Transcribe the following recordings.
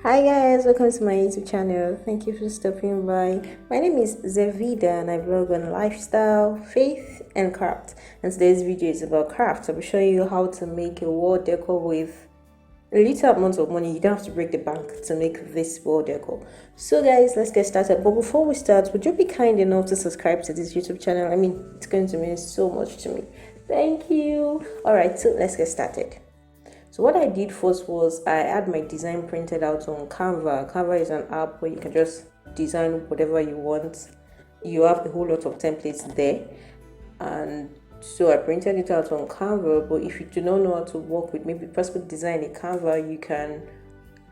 Hi guys, welcome to my YouTube channel. Thank you for stopping by. My name is Zevida and I vlog on lifestyle, faith and craft. And today's video is about craft. I'll be showing you how to make a wall decor with a little amount of money. You don't have to break the bank to make this wall decor. So guys, let's get started. But before we start, would you be kind enough to subscribe to this YouTube channel? I mean, it's going to mean so much to me. Thank you. Alright, so let's get started. So what I did first was I had my design printed out on Canva. Canva is an app where you can just design whatever you want. You have a whole lot of templates there. And so I printed it out on Canva. But if you do not know how to work with maybe possible design in Canva, you can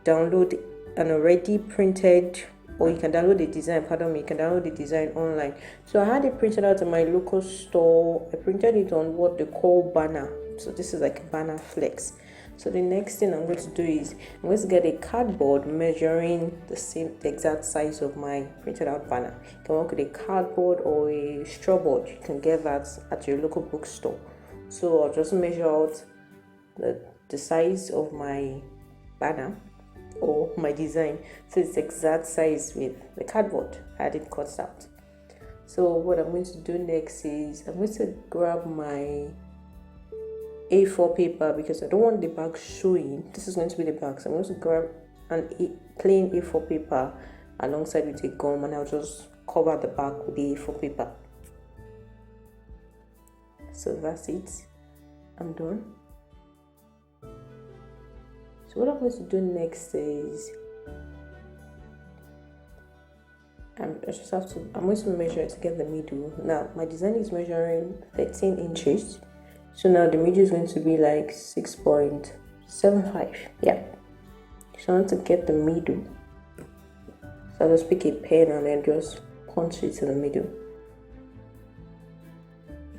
download an already printed, or you can download the design, you can download the design online. So I had it printed out in my local store. I printed it on what they call banner. So this is like a banner flex. So the next thing I'm going to do is I'm going to get a cardboard measuring the exact size of my printed out banner. You can work with a cardboard or a straw board. You can get that at your local bookstore. So I'll just measure out the size of my banner or my design, so it's exact size with the cardboard. I had it cut out. So what I'm going to do next is I'm going to grab my A4 paper because I don't want the back showing. This is going to be the back, so I'm going to grab an plain A4 paper alongside with a gum, and I'll just cover the back with the A4 paper. So that's it. I'm done. So what I'm going to do next is I'm going to measure it to get the middle. Now my design is measuring 13 inches. So now the middle is going to be like 6.75. Yeah. So I want to get the middle. So I'll just pick a pen and then just punch it to the middle.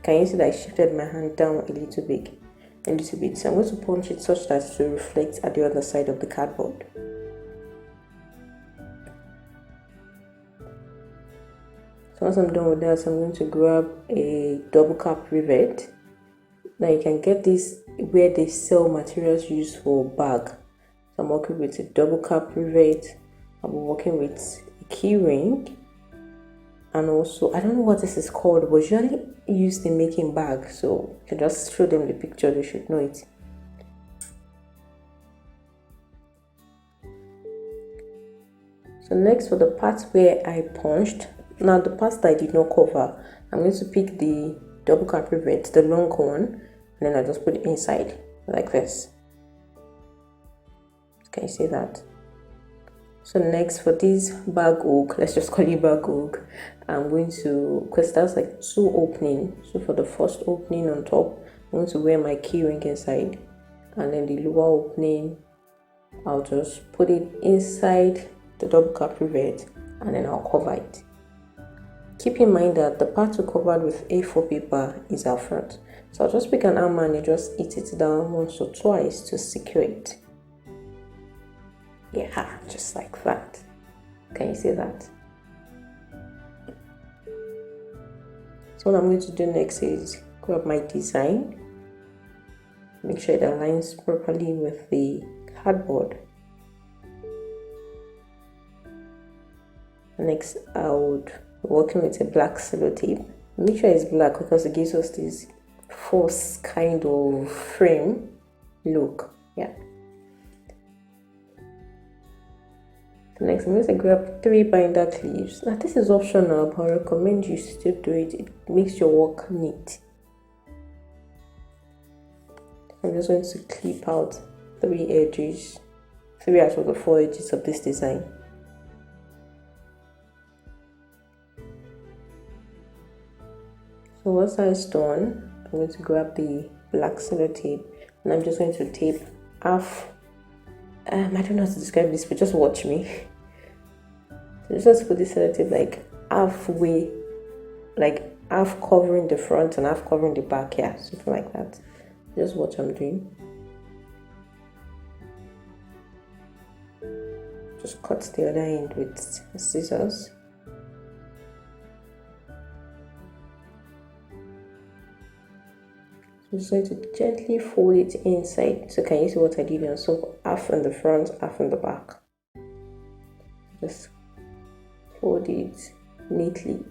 Can you see that I shifted my hand down a little bit? So I'm going to punch it such that it will reflect at the other side of the cardboard. So once I'm done with that, I'm going to grab a double cap rivet. Now you can get this where they sell materials used for bag. So I'm working with a double cap rivet. I'm working with a key ring, and also I don't know what this is called, but usually used in making bags. So you can just show them the picture; they should know it. So next, for the part where I punched, now the part that I did not cover, I'm going to pick the double cap rivet, the long one. And then I just put it inside like this. Can you see that? So next, for this bag hook, let's just call it bag hook, I'm going to, because that's like two openings. So for the first opening on top, I'm going to wear my key ring inside, and then the lower opening, I'll just put it inside the double cap rivet, and then I'll cover it. Keep in mind that the part we covered with A4 paper is our front. So I'll just pick an hammer and just hit it down once or twice to secure it. Yeah, just like that. Can you see that? So what I'm going to do next is grab my design. Make sure it aligns properly with the cardboard. Next, I would be working with a black sellotape. Make sure it's black because it gives us this false kind of frame look. Yeah. Next, I'm going to grab 3 binder clips. Now this is optional, but I recommend you still do it. It makes your work neat. I'm just going to clip out 3 edges, 3 out of the 4 edges of this design. So once that's done, I'm going to grab the black sellotape and I'm just going to tape half. I don't know how to describe this, but just watch me. So just put this sellotape like halfway, like half covering the front and half covering the back. Yeah, something like that. Just watch I'm doing. Just cut the other end with scissors. I'm just going to gently fold it inside. So can you see what I did? And so half in the front, half in the back. Just fold it neatly.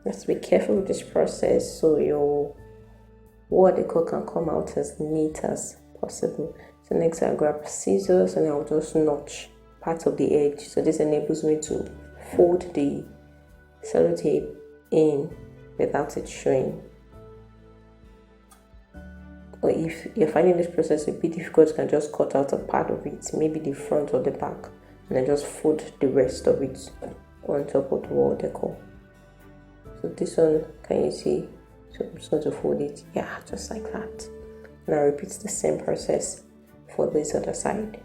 Just be careful with this process so your wall decor can come out as neat as possible. So next I'll grab scissors and I'll just notch part of the edge. So this enables me to fold the sellotape in without it showing. Or if you're finding this process a bit difficult, you can just cut out a part of it, maybe the front or the back, and then just fold the rest of it on top of the wall decor. So this one, can you see? So I'm just going to fold it, yeah, just like that. And I repeat the same process for this other side.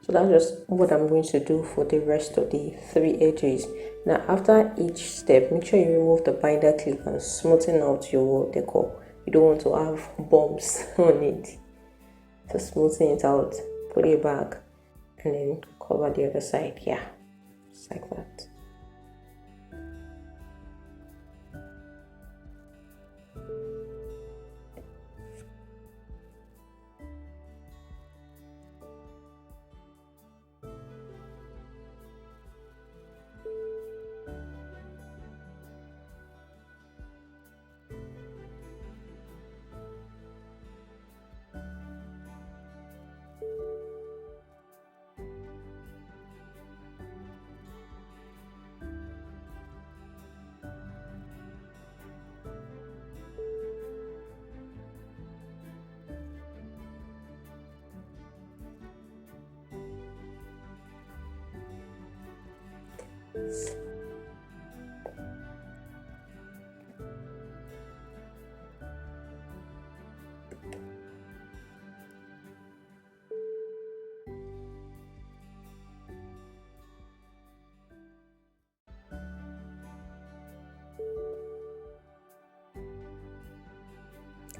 So that's just what I'm going to do for the rest of the 3 edges. Now after each step, make sure you remove the binder clip and smoothen out your wall decor. You don't want to have bumps on it. So smoothen it out, put it back, and then cover the other side. Yeah, just like that.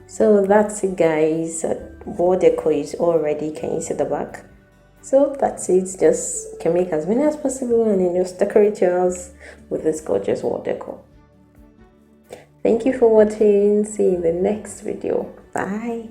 So that's it, guys. Wall decor is all ready. Can you see the back? So that's it. Just can make as many as possible and then just decorate your house with this gorgeous wall decor. Thank you for watching. See you in the next video. Bye.